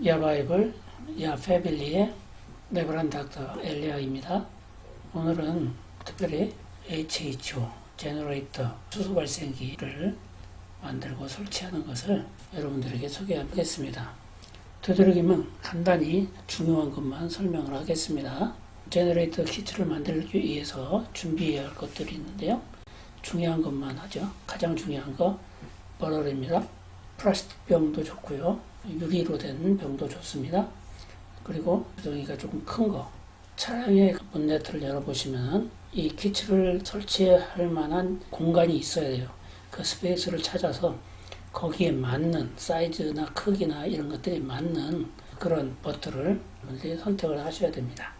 야바이블, 야패빌리의 레브란 닥터 엘리아입니다. 오늘은 특별히 HHO, 제너레이터, 수소 발생기를 만들고 설치하는 것을 여러분들에게 소개하겠습니다. 되도록이면 간단히 중요한 것만 설명을 하겠습니다. 제너레이터 키트를 만들기 위해서 준비해야 할 것들이 있는데요. 중요한 것만 하죠. 가장 중요한 거 버럴입니다. 플라스틱 병도 좋고요. 유리로 된 병도 좋습니다. 그리고 구덩이가 조금 큰 거. 차량의 본네트를 열어보시면 이 키트를 설치할 만한 공간이 있어야 돼요. 그 스페이스를 찾아서 거기에 맞는 사이즈나 크기나 이런 것들이 맞는 그런 버튼을 선택을 하셔야 됩니다.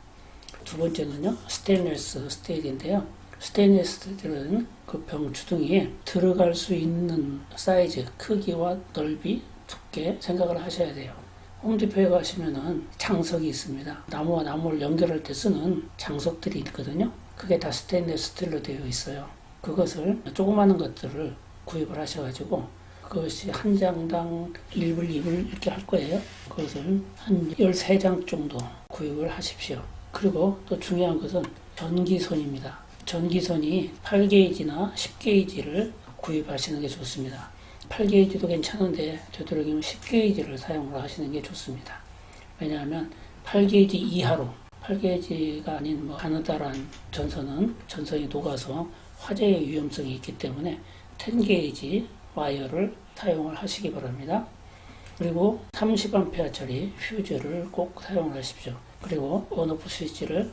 두 번째는요, 스테인리스 스틸인데요. 스테인리스 스틸은 그 병 주둥이에 들어갈 수 있는 사이즈, 크기와 넓이, 두께 생각을 하셔야 돼요. 홈디포에 가시면은 장석이 있습니다. 나무와 나무를 연결할 때 쓰는 장석들이 있거든요. 그게 다 스테인리스 스틸로 되어 있어요. 그것을 조그마한 것들을 구입을 하셔가지고 그것이 한 장당 1불, 2불 이렇게 할 거예요. 그것을 한 13장 정도 구입을 하십시오. 그리고 또 중요한 것은 전기선입니다. 전기선이 8게이지나 10게이지를 구입하시는 게 좋습니다. 8게이지도 괜찮은데 되도록이면 10게이지를 사용을 하시는 게 좋습니다. 왜냐하면 8게이지 이하로 8게이지가 아닌 가느다란 전선이 녹아서 화재의 위험성이 있기 때문에 10게이지 와이어를 사용을 하시기 바랍니다. 그리고 30A짜리 퓨즈를 꼭 사용을 하십시오. 그리고 온오프 스위치를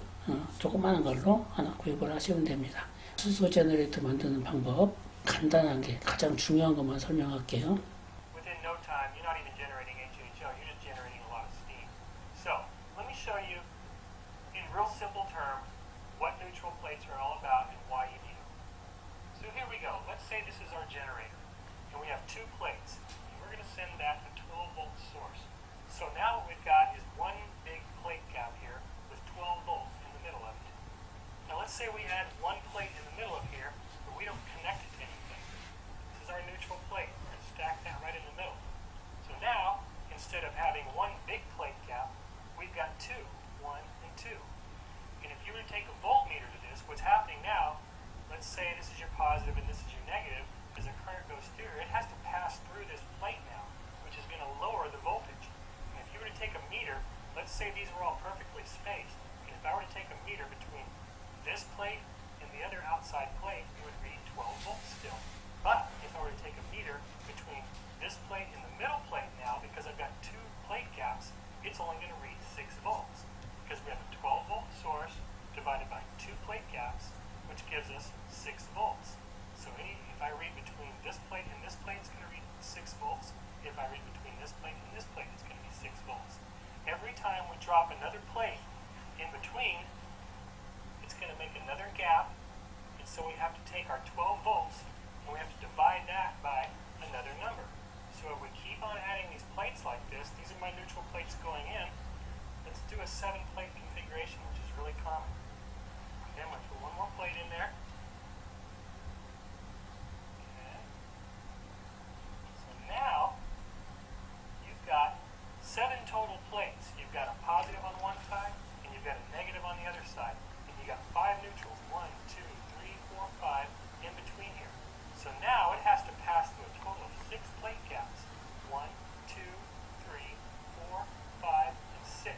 조그마한 걸로 하나 구입을 하시면 됩니다. 수소 제너레이터 만드는 방법 간단하게 가장 중요한 것만 설명할게요. Within no time, you're not even generating HHO, you're just generating a lot of steam. So, let me show you in real simple terms what neutral plates are all about and why you need them. So here we go. Let's say this is our generator, and we have two plates. And we're going to send that to 12-volt source. So now what we've got is one big plate gap here with 12 volts in the middle of it. Now let's say we had one plate in the middle of here, but we don't connect it to anything. This is our neutral plate. We're going to stack that right in the middle. So now, instead of having one big plate gap, we've got two, 1 and 2. And if you were to take a voltmeter to this, what's happening now, let's say this is your positive and this is your negative, as the current goes through, it has to pass through this plate now, which is going to lower the voltage. And if you were to take a meter, let's say these were all perfectly spaced, and if I were to take a meter between this plate and the other outside plate, it would read 12 volts still. But if I were to take a meter between this plate and the middle plate now, because I've got two plate gaps, it's only going to read 6 volts. Because we have a 12 volt source divided by two plate gaps, which gives us 6 volts. So if I read between this plate and this plate, it's going to read 6 volts. If I read between this plate and this plate, it's going to be 6 volts. Every time we drop another plate in between, it's going to make another gap, and so we have to take our 12 volts and we have to divide that by another number. So if we keep on adding these plates like this, these are my neutral plates going in. Let's do a 7-plate configuration, which is really common. Okay, I'm going to put one more plate in there. Okay. So now you've got 7 total plates. You've got a positive on one side and you've got a negative on the other side. And you got 5 neutrals, 1, 2, 3, 4, 5 in between here. So now it has to pass through a total of 6 plate gaps. 1, 2, 3, 4, 5, and 6.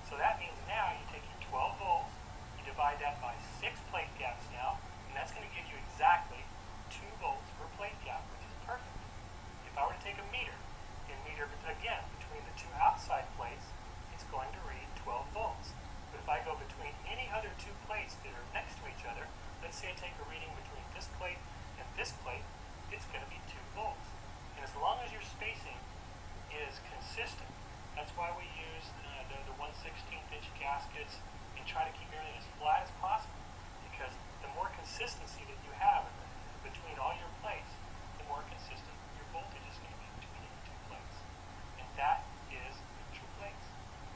So that means now you take your 12 volts, you divide that by 6 plate gaps now, and that's going to give you exactly 2 volts per plate gap, which is perfect. If I were to take a meter, and meter again between the two outside plates, it's going to read 12 volts. But if I go between any other two plates that are next to each other, let's say I take a reading between this plate and this plate, it's going to be 2 volts. And as long as your spacing is consistent, that's why we use the 1/16 inch gaskets and try to keep everything as flat as possible. Because the more consistency that you have between all your plates, the more consistent your voltage is going to be between the two plates. And that is neutral plates.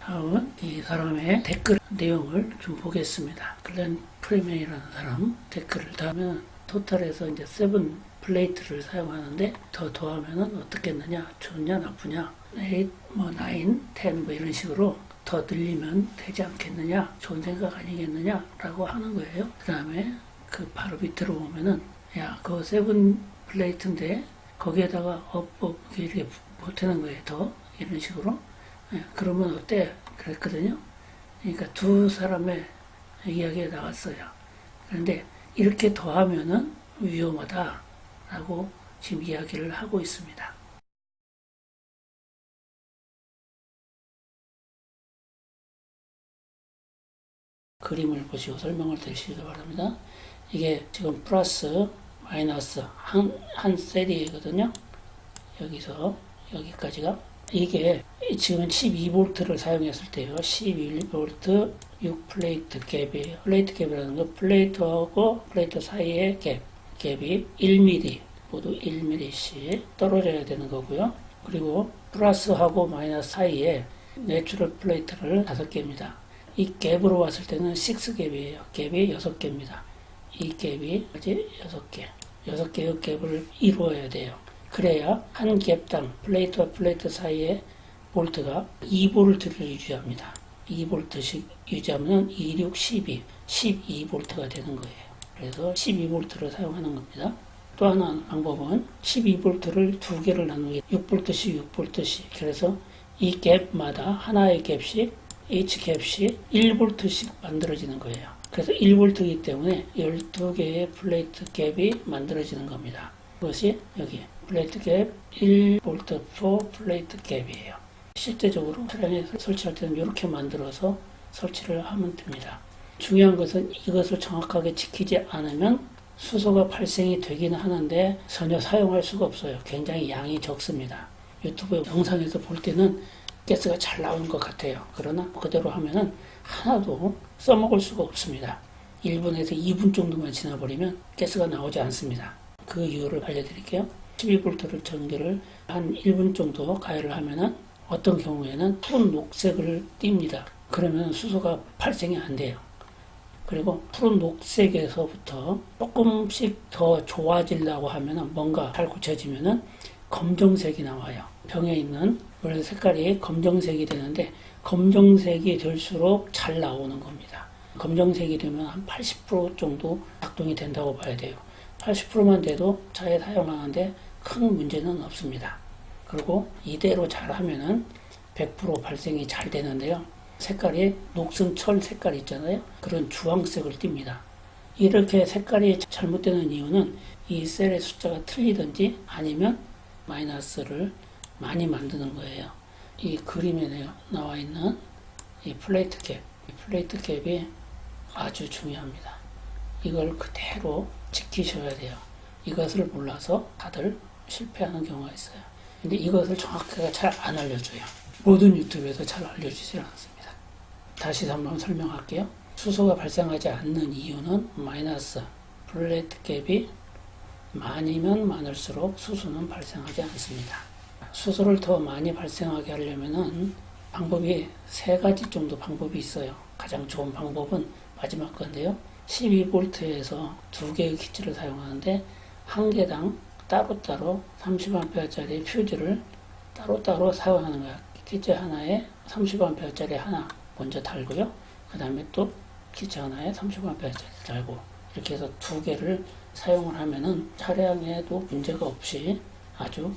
다음은 이 사람의 댓글 내용을 좀 보겠습니다. 글렌 프리메이라는 사람 댓글을 다음은 토탈에서 이제 7 플레이트를 사용하는데 더 더하면은 어떻겠느냐, 좋냐, 나쁘냐, 8, 뭐 9, 10, 뭐 이런 식으로 더 늘리면 되지 않겠느냐, 좋은 생각 아니겠느냐라고 하는 거예요. 그 다음에 그 바로 밑으로 보면은 야, 그거 7 플레이트인데 거기에다가 이렇게 보태는 거예요. 더 이런 식으로. 예, 그러면 어때? 그랬거든요. 그러니까 두 사람의 이야기가 나왔어요. 그런데 이렇게 더하면은 위험하다라고 지금 이야기를 하고 있습니다. 그림을 보시고 설명을 드리시기 바랍니다. 이게 지금 플러스 마이너스 한 세리거든요. 여기서 여기까지가 이게 지금 12V를 사용했을 때요. 11V 6플레이트 갭이에요. 플레이트 갭이라는 거 플레이트하고 플레이트 사이의 갭이 1mm 모두 1mm씩 떨어져야 되는 거고요. 그리고 플러스하고 마이너스 사이에 내추럴 플레이트를 5개입니다. 이 갭으로 봤을 때는 6갭이에요. 갭이 6개입니다. 이 갭이 6개. 6개의 갭을 이루어야 돼요. 그래야 한 갭당 플레이트와 플레이트 사이에 볼트가 2V를 유지합니다. 2V씩 유지하면 2, 6, 12, 12V가 되는 거예요. 그래서 12V를 사용하는 겁니다. 또 하나 방법은 12V를 두 개를 나누기 6V씩 6V씩 그래서 이 갭마다 하나의 갭씩 H갭씩 1V씩 만들어지는 거예요. 그래서 1V이기 때문에 12개의 플레이트 갭이 만들어지는 겁니다. 그것이 여기 플레이트 갭 1V 4 플레이트 갭이에요. 실제적으로 차량에 설치할 때는 이렇게 만들어서 설치를 하면 됩니다. 중요한 것은 이것을 정확하게 지키지 않으면 수소가 발생이 되긴 하는데 전혀 사용할 수가 없어요. 굉장히 양이 적습니다. 유튜브 영상에서 볼 때는 가스가 잘 나오는 것 같아요. 그러나 그대로 하면은 하나도 써먹을 수가 없습니다. 1분에서 2분 정도만 지나버리면 가스가 나오지 않습니다. 그 이유를 알려드릴게요. 12V를 전기를 한 1분 정도 가열을 하면은 어떤 경우에는 푸른 녹색을 띱니다. 그러면 수소가 발생이 안 돼요. 그리고 푸른 녹색에서부터 조금씩 더 좋아지려고 하면은 뭔가 잘 고쳐지면은 검정색이 나와요. 병에 있는 원래 색깔이 검정색이 되는데 검정색이 될수록 잘 나오는 겁니다. 검정색이 되면 한 80% 정도 작동이 된다고 봐야 돼요. 80%만 돼도 차에 사용하는데 큰 문제는 없습니다. 그리고 이대로 잘 하면은 100% 발생이 잘 되는데요. 색깔이 녹슨철 색깔 있잖아요. 그런 주황색을 띱니다. 이렇게 색깔이 잘못되는 이유는 이 셀의 숫자가 틀리든지 아니면 마이너스를 많이 만드는 거예요. 이 그림에 나와 있는 이 플레이트 갭, 이 플레이트 갭이 아주 중요합니다. 이걸 그대로 지키셔야 돼요. 이것을 몰라서 다들 실패하는 경우가 있어요. 근데 이것을 정확하게 잘 안 알려줘요. 모든 유튜브에서 잘 알려주지 않습니다. 다시 한번 설명할게요. 수소가 발생하지 않는 이유는 마이너스 플레이트 갭이 많으면 많을수록 수소는 발생하지 않습니다. 수소를 더 많이 발생하게 하려면은 방법이 3가지 정도 방법이 있어요. 가장 좋은 방법은 마지막 건데요. 12V에서 2개의 키트를 사용하는데 한 개당 따로따로 30A짜리 퓨즈를 따로따로 사용하는 거예요. 키트 하나에 30A짜리 하나 먼저 달고요. 그 다음에 또 키트 하나에 30A짜리 달고 이렇게 해서 2개를 사용을 하면은 차량에도 문제가 없이 아주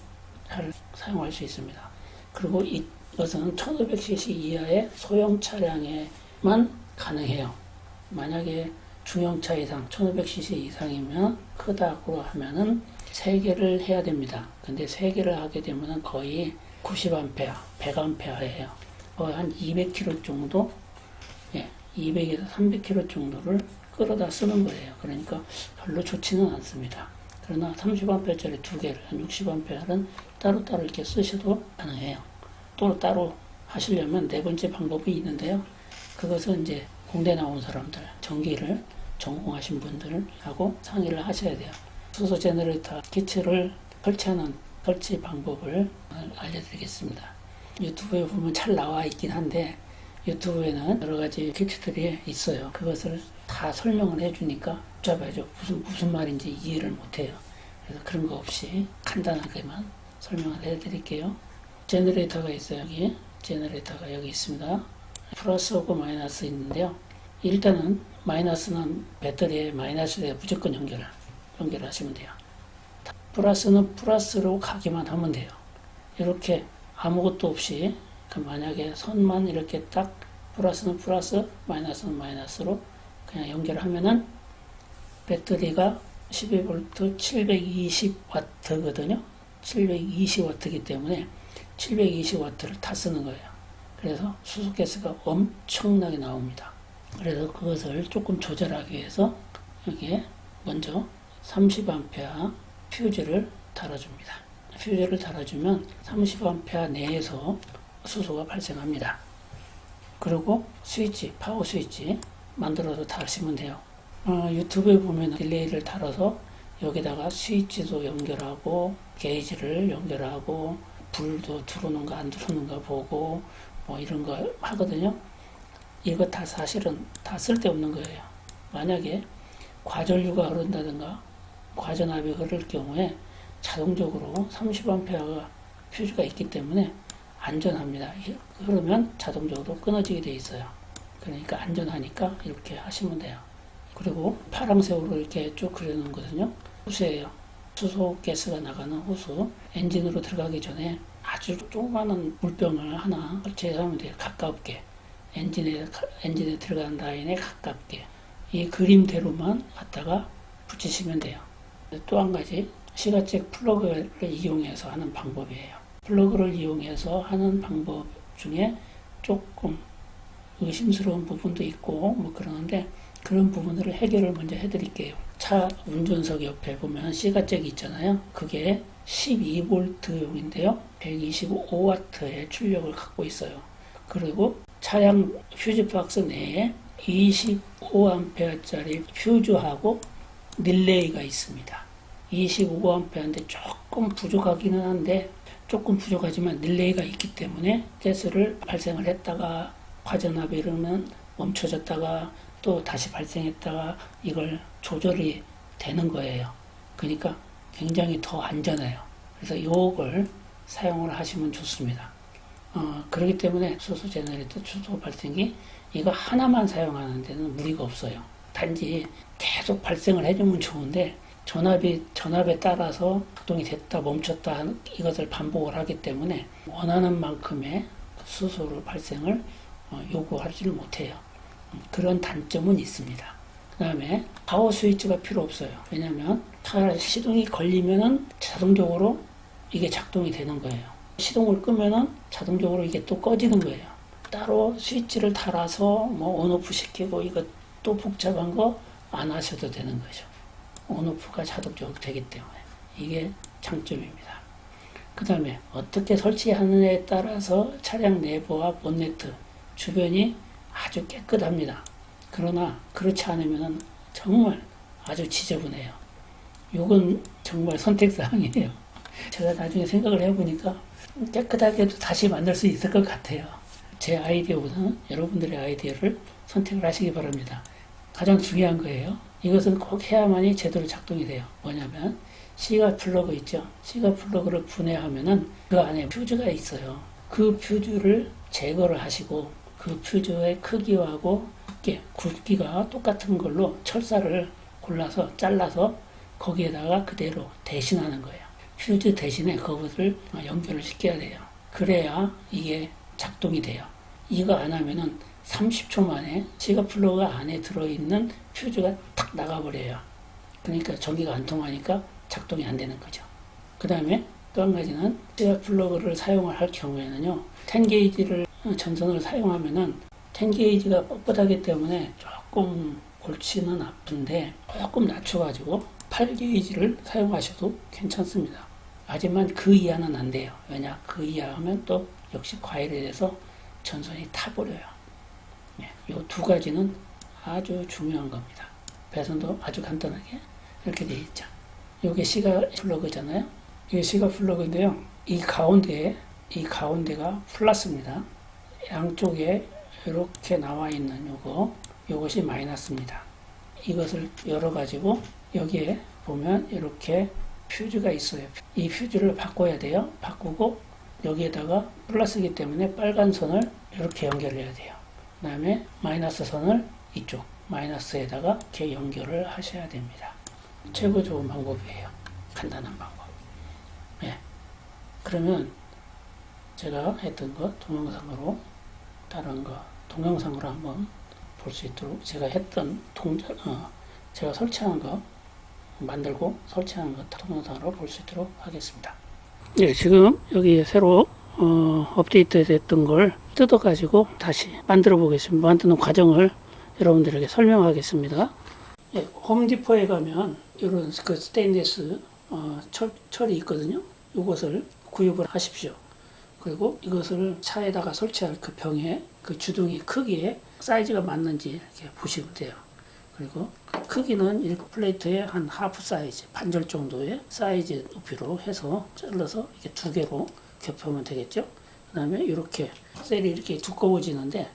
잘 사용할 수 있습니다. 그리고 이것은 1500cc 이하의 소형 차량에만 가능해요. 만약에 중형차 이상 1500cc 이상이면 크다고 하면은 3개를 해야 됩니다. 근데 3개를 하게 되면은 거의 90A, 100A예요. 거의 한 200km 정도, 200에서 300km 정도를 끌어다 쓰는 거예요. 그러니까 별로 좋지는 않습니다. 그러나 30A짜리 2개를, 한 60A는 따로따로 이렇게 쓰셔도 가능해요. 또 따로 하시려면 4번째 방법이 있는데요. 그것은 이제 공대 나온 사람들, 전기를 전공하신 분들하고 상의를 하셔야 돼요. 수소 제너레이터 키트를 설치하는 설치 방법을 알려드리겠습니다. 유튜브에 보면 잘 나와 있긴 한데 유튜브에는 여러 가지 키트들이 있어요. 그것을 다 설명을 해주니까 복잡하죠. 무슨 말인지 이해를 못해요. 그래서 그런 거 없이 간단하게만 설명을 해드릴게요. 제너레이터가 있어요. 여기 제너레이터가 여기 있습니다. 플러스하고 마이너스 있는데요. 일단은 마이너스는 배터리에 마이너스에 무조건 연결하시면 돼요. 플러스는 플러스로 가기만 하면 돼요. 이렇게 아무것도 없이 만약에 선만 이렇게 딱 플러스는 플러스, 마이너스는 마이너스로 그냥 연결하면은 배터리가 12V 720W거든요. 720W이기 때문에 720W를 다 쓰는 거예요. 그래서 수소가스가 엄청나게 나옵니다. 그래서 그것을 조금 조절하기 위해서 여기에 먼저 30A 퓨즈를 달아줍니다. 퓨즈를 달아주면 30A 내에서 수소가 발생합니다. 그리고 스위치, 파워 스위치 만들어서 달으시면 돼요. 유튜브에 보면 딜레이를 달아서 여기다가 스위치도 연결하고 게이지를 연결하고 불도 들어오는가 안 들어오는가 보고 뭐 이런 거 하거든요. 이거 다 사실은 다 쓸데없는 거예요. 만약에 과전류가 흐른다든가 과전압이 흐를 경우에 자동적으로 30A가 퓨즈가 있기 때문에 안전합니다. 그러면 자동적으로 끊어지게 돼 있어요. 그러니까 안전하니까 이렇게 하시면 돼요. 그리고 파랑색으로 이렇게 쭉 그려놓은 거거든요. 호수예요. 수소가스가 나가는 호수. 엔진으로 들어가기 전에 아주 조그마한 물병을 하나 설치해서 하면 돼요. 가깝게. 엔진에 들어가는 라인에 가깝게. 이 그림대로만 갖다가 붙이시면 돼요. 또 한 가지 시가잭 플러그를 이용해서 하는 방법이에요. 플러그를 이용해서 하는 방법 중에 조금 의심스러운 부분도 있고 뭐 그러는데 그런 부분들을 해결을 먼저 해드릴게요. 차 운전석 옆에 보면 시가잭이 있잖아요. 그게 12V용인데요. 125W의 출력을 갖고 있어요. 그리고 차량 퓨즈 박스 내에 25A짜리 퓨즈하고 릴레이가 있습니다. 25A인데 조금 부족하기는 한데 조금 부족하지만 릴레이가 있기 때문에 가스를 발생을 했다가 과전압이 이러면 멈춰졌다가 또 다시 발생했다가 이걸 조절이 되는 거예요. 그러니까 굉장히 더 안전해요. 그래서 이걸 사용을 하시면 좋습니다. 그렇기 때문에 수소 제너레이터, 수소 발생기 이거 하나만 사용하는 데는 무리가 없어요. 단지 계속 발생을 해주면 좋은데 전압에 따라서 작동이 됐다 멈췄다 이것을 반복을 하기 때문에 원하는 만큼의 수소를 발생을 요구하지를 못해요. 그런 단점은 있습니다. 그 다음에 파워 스위치가 필요 없어요. 왜냐하면 차 시동이 걸리면은 자동적으로 이게 작동이 되는 거예요. 시동을 끄면은 자동적으로 이게 또 꺼지는 거예요. 따로 스위치를 달아서 뭐 온오프 시키고 이거 또 복잡한 거 안 하셔도 되는 거죠. 온오프가 자동적으로 되기 때문에 이게 장점입니다. 그 다음에 어떻게 설치하느냐에 따라서 차량 내부와 본네트 주변이 아주 깨끗합니다. 그러나 그렇지 않으면 정말 아주 지저분해요. 이건 정말 선택사항이에요. 제가 나중에 생각을 해보니까 깨끗하게도 다시 만들 수 있을 것 같아요. 제 아이디어보다는 여러분들의 아이디어를 선택을 하시기 바랍니다. 가장 중요한 거예요. 이것은 꼭 해야만이 제대로 작동이 돼요. 뭐냐면 시가 플러그 있죠. 시가 플러그를 분해하면은 그 안에 퓨즈가 있어요. 그 퓨즈를 제거를 하시고 그 퓨즈의 크기하고 굵기가 똑같은 걸로 철사를 골라서 잘라서 거기에다가 그대로 대신하는 거예요. 퓨즈 대신에 그것을 연결을 시켜야 돼요. 그래야 이게 작동이 돼요. 이거 안 하면은 30초 만에 시가 플러그 안에 들어있는 퓨즈가 탁 나가버려요. 그러니까 전기가 안 통하니까 작동이 안 되는 거죠. 그 다음에 또 한 가지는 시가 플러그를 사용을 할 경우에는요. 10게이지를 전선을 사용하면은 10게이지가 뻣뻣하기 때문에 조금 골치는 아픈데 조금 낮춰가지고 8게이지를 사용하셔도 괜찮습니다. 하지만 그 이하는 안 돼요. 왜냐? 그 이하 하면 또 역시 과열이 돼서 전선이 타버려요. 이 두 가지는 아주 중요한 겁니다. 배선도 아주 간단하게 이렇게 되어 있죠. 이게 시가 플러그잖아요. 이게 시가 플러그인데요. 이 가운데가 플러스입니다. 양쪽에 이렇게 나와 있는 요것이 마이너스입니다. 이것을 열어가지고 여기에 보면 이렇게 퓨즈가 있어요. 이 퓨즈를 바꿔야 돼요. 바꾸고 여기에다가 플러스이기 때문에 빨간 선을 이렇게 연결해야 돼요. 그 다음에 마이너스 선을 이쪽 마이너스에다가 이렇게 연결을 하셔야 됩니다. 최고 좋은 방법이에요. 간단한 방법. 네. 그러면 제가 했던 거 동영상으로 다른 거 동영상으로 한번 볼 수 있도록 제가 했던 제가 설치하는 거 만들고 설치하는 거 동영상으로 볼 수 있도록 하겠습니다. 네, 지금 여기 새로 업데이트 됐던 걸 뜯어 가지고 다시 만들어 보겠습니다. 만드는 과정을 여러분들에게 설명하겠습니다. 네, 홈디포에 가면 이런 그 스테인리스 철이 있거든요. 이것을 구입을 하십시오. 그리고 이것을 차에다가 설치할 그 병에 그 주둥이 크기에 사이즈가 맞는지 이렇게 보시면 돼요. 그리고 크기는 이 플레이트의 한 하프 사이즈, 반절 정도의 사이즈 높이로 해서 잘라서 이렇게 두 개로 겹하면 되겠죠. 그 다음에 이렇게 셀이 이렇게 두꺼워지는데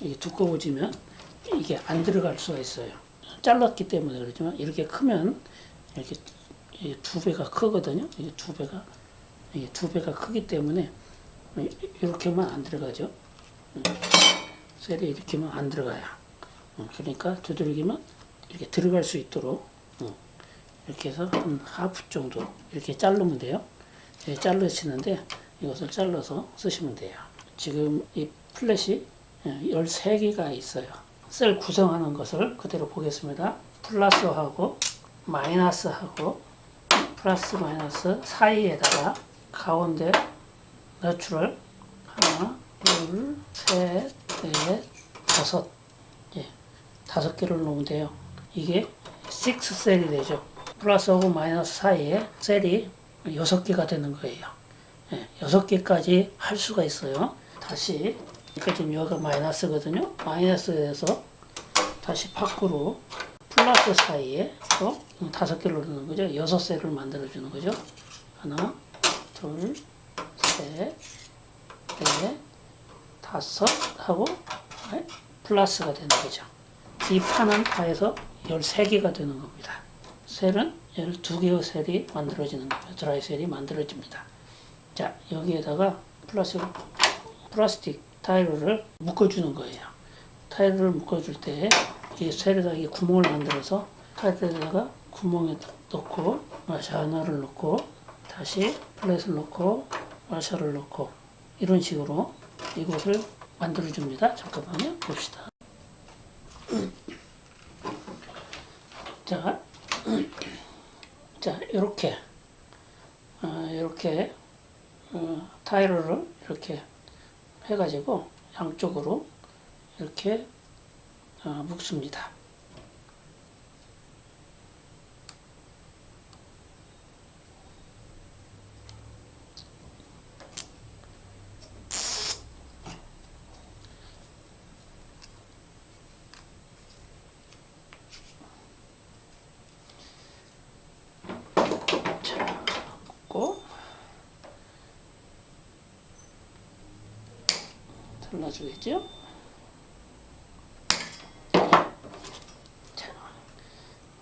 이게 두꺼워지면 이게 안 들어갈 수가 있어요. 잘랐기 때문에 그렇지만 이렇게 크면 이렇게 두 배가 크거든요. 이게 두 배가 크기 때문에 이렇게만 안 들어가죠. 셀이 이렇게만 안 들어가요. 그러니까 두들기면 이렇게 들어갈 수 있도록 이렇게 해서 한 하프 정도 이렇게 자르면 돼요. 자르시는데 이것을 잘라서 쓰시면 돼요. 지금 이 플랫이 13개가 있어요. 셀 구성하는 것을 그대로 보겠습니다. 플러스하고 마이너스하고 플러스 마이너스 사이에다가 가운데 너추럴 하나, 둘, 셋, 넷, 다섯. 다섯 개를 놓으면 돼요. 이게 6셀이 되죠. 플러스하고 마이너스 사이에 셀이 6개가 되는 거예요. 6개까지 할 수가 있어요. 다시, 그러니까 지금 여기가 마이너스거든요. 마이너스에서 다시 밖으로 플러스 사이에 또 5개를 넣는 거죠. 6셀을 만들어주는 거죠. 하나, 둘, 셋, 넷, 다섯 하고 플러스가 되는 거죠. 이 판은 다 해서 13개가 되는 겁니다. 셀은 12개의 셀이 만들어지는 거예요. 드라이 셀이 만들어집니다. 자, 여기에다가 플라스틱 타일을 묶어주는 거예요. 타일을 묶어줄 때 이 셀에다가 이 구멍을 만들어서 타일에다가 구멍에 넣고 와샤 하나를 넣고 다시 플랫을 넣고 와샤를 넣고 이런 식으로 이것을 만들어줍니다. 잠깐만요. 봅시다. 자, 이렇게 타일을 이렇게 해가지고 양쪽으로 이렇게 묶습니다. 잘라주겠죠? 자,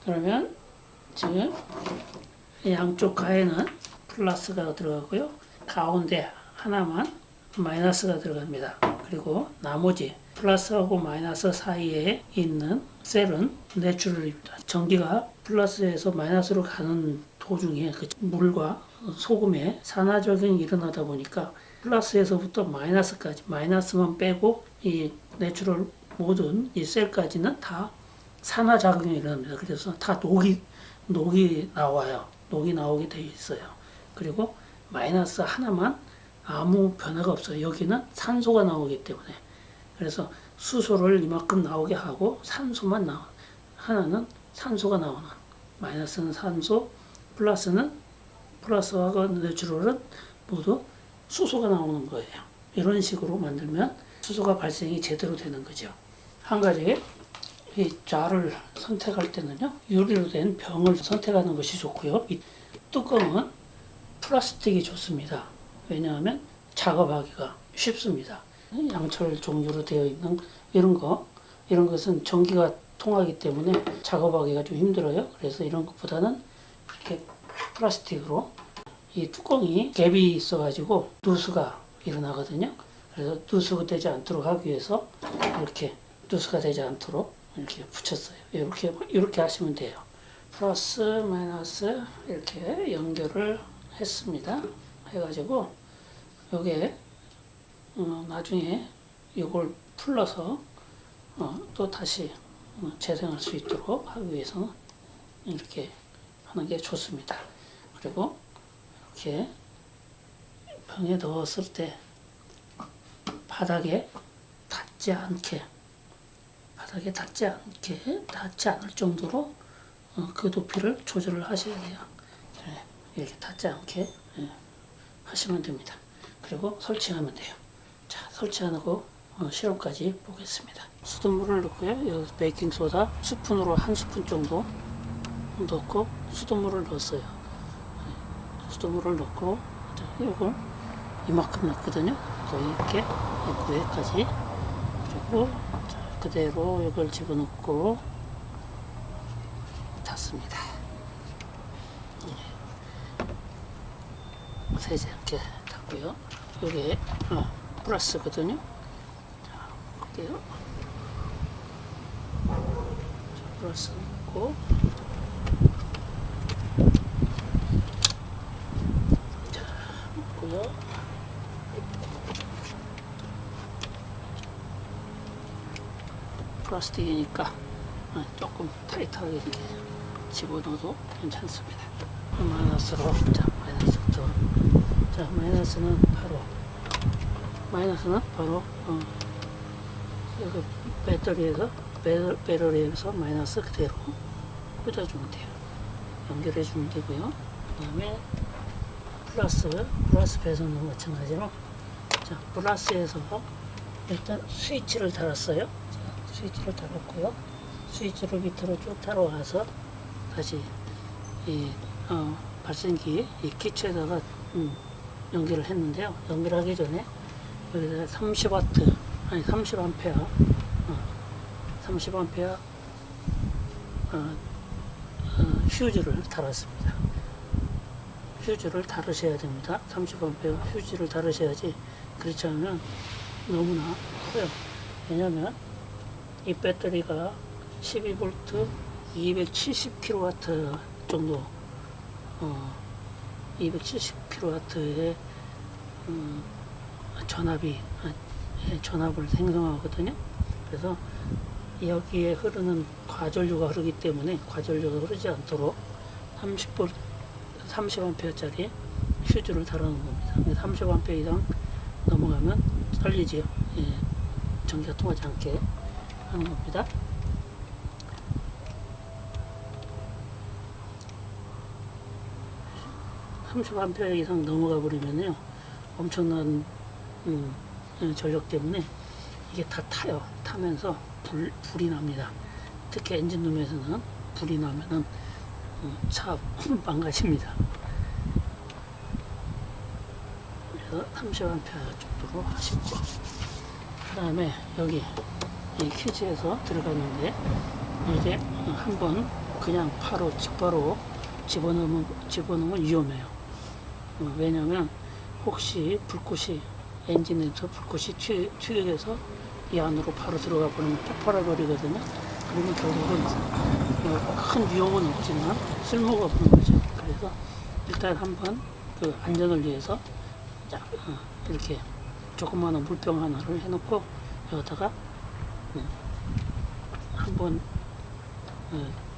그러면 지금 양쪽 가에는 플러스가 들어가고요. 가운데 하나만 마이너스가 들어갑니다. 그리고 나머지 플러스하고 마이너스 사이에 있는 셀은 내추럴입니다. 전기가 플러스에서 마이너스로 가는 도중에 그 물과 소금의 산화작용이 일어나다 보니까 플러스에서부터 마이너스까지 마이너스만 빼고 이 내추럴 모든 이 셀까지는 다 산화작용이 일어납니다. 그래서 다 녹이 나와요. 녹이 나오게 되어 있어요. 그리고 마이너스 하나만 아무 변화가 없어요. 여기는 산소가 나오기 때문에. 그래서 수소를 이만큼 나오게 하고 산소만 하나는 산소가 나오는. 마이너스는 산소, 플러스하고 내추럴은 모두 수소가 나오는 거예요. 이런 식으로 만들면 수소가 발생이 제대로 되는 거죠. 한 가지 이 자를 선택할 때는요. 유리로 된 병을 선택하는 것이 좋고요. 이 뚜껑은 플라스틱이 좋습니다. 왜냐하면 작업하기가 쉽습니다. 양철 종류로 되어 있는 이런 것은 전기가 통하기 때문에 작업하기가 좀 힘들어요. 그래서 이런 것보다는 이렇게 플라스틱으로 이 뚜껑이 갭이 있어가지고 누수가 일어나거든요. 그래서 누수가 되지 않도록 하기 위해서 이렇게 누수가 되지 않도록 이렇게 붙였어요. 이렇게 하시면 돼요. 플러스 마이너스 이렇게 연결을 했습니다. 해가지고 요게 나중에 이걸 풀러서 또 다시 재생할 수 있도록 하기 위해서는 이렇게 하는 게 좋습니다. 그리고 이렇게 병에 넣었을 때 바닥에 닿지 않을 정도로 그 높이를 조절을 하셔야 돼요. 이렇게 닿지 않게 하시면 됩니다. 그리고 설치하면 돼요. 자, 설치하고 실험까지 보겠습니다. 수돗물을 넣고요. 여기 베이킹 소다 스푼으로 한 스푼 정도 넣고 수돗물을 넣었어요. 수돗물을 넣고 이걸 이만큼 넣거든요. 이렇게 여기까지 그리고 그대로 이걸 집어넣고 닫습니다. 세지 않게 닫고요. 이게 플러스거든요. 자, 볼게요. 플러스 넣고 자, 넣고요. 플라스틱이니까 조금 타이트하게 이렇게 집어넣어도 괜찮습니다. 마이너스로 마이너스부터 마이너스는 바로 여기 배터리에서 마이너스 그대로 꽂아주면 돼요. 연결해 주면 되고요. 그 다음에 플러스 배선도 마찬가지로 자, 플러스에서 일단 스위치를 달았어요. 자, 스위치를 달았고요. 스위치를 밑으로 쭉 달아와서 다시 이 발생기 이 기체에다가 연결을 했는데요. 연결하기 전에 여기다 30A 휴지를 달았습니다. 휴지를 달으셔야 됩니다. 30A 휴지를 달으셔야지 그렇지 않으면 너무나 커요. 왜냐면 이 배터리가 12V 270kW 정도 270kW의 전압을 생성하거든요. 그래서 여기에 흐르는 과전류가 흐르기 때문에 과전류가 흐르지 않도록 30A짜리 휴지를 달아놓은 겁니다. 30A 이상 넘어가면 잘리지요. 전기가 통하지 않게 하는 겁니다. (30A) 이상 넘어가 버리면요 엄청난 전력 때문에 이게 다 타요. 타면서 불이 납니다. 특히 엔진룸에서는 불이 나면은 차 망가집니다. 그래서 30A 정도로 하시고 그 다음에 여기 이 휴지에서 들어갔는데 이게 한번 그냥 직바로 집어넣으면 위험해요. 왜냐면 혹시 불꽃이 엔진에서 불꽃이 튀겨서 이 안으로 바로 들어가 버리면 폭발해 버리거든요. 그러면 결국은 큰 위험은 없지만 쓸모가 없는 거죠. 그래서 일단 한번 그 안전을 위해서 이렇게 조그마한 물병 하나를 해놓고 여기다가 한번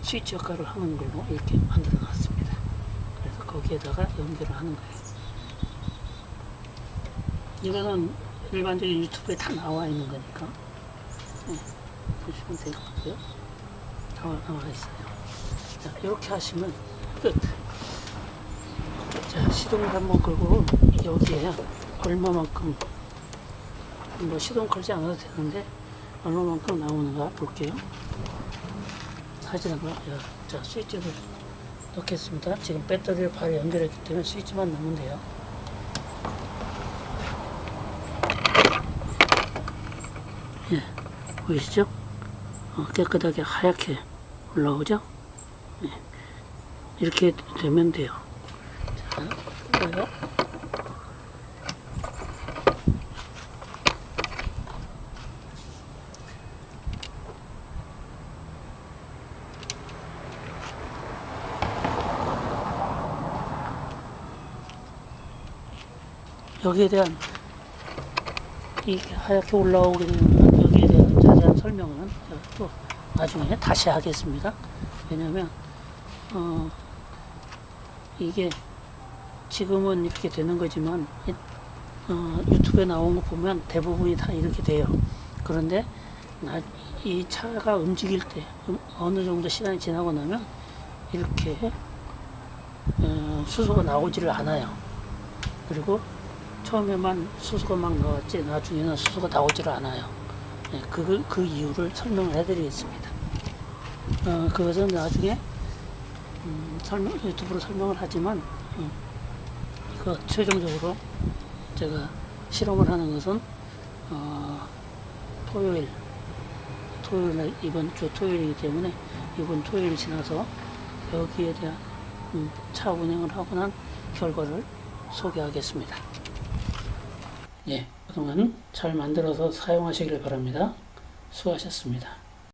스위치 역할을 하는 걸로 이렇게 만들어 놨습니다. 그래서 거기에다가 연결을 하는 거예요. 이거는 일반적인 유튜브에 다 나와 있는 거니까 보시면 될 것 같고요. 다 나와 있어요. 자, 이렇게 하시면 끝. 자, 시동을 한번 걸고 여기에 얼마만큼 시동 걸지 않아도 되는데 얼마만큼 나오는가 볼게요. 사진을 자, 스위치를 넣겠습니다. 지금 배터리를 바로 연결했기 때문에 스위치만 넣으면 돼요. 보이시죠? 깨끗하게 하얗게 올라오죠. 네. 이렇게 되면 돼요. 자, 그래요. 여기에 대한 이 하얗게 올라오게 되는 여기에 대한 자세한 설명은 제가 또 나중에 다시 하겠습니다. 왜냐면 이게 지금은 이렇게 되는 거지만 유튜브에 나온 거 보면 대부분이 다 이렇게 돼요. 그런데 이 차가 움직일 때 어느 정도 시간이 지나고 나면 이렇게 수소가 나오지를 않아요. 그리고 처음에만 수소가 막 나왔지 나중에는 수소가 나오지를 않아요. 네, 그 이유를 설명을 해드리겠습니다. 그것은 나중에 유튜브로 설명을 하지만 이거 최종적으로 제가 실험을 하는 것은 토요일 이번 주 토요일이기 때문에 이번 토요일 지나서 여기에 대한 차 운행을 하고 난 결과를 소개하겠습니다. 예, 그동안 잘 만들어서 사용하시길 바랍니다. 수고하셨습니다.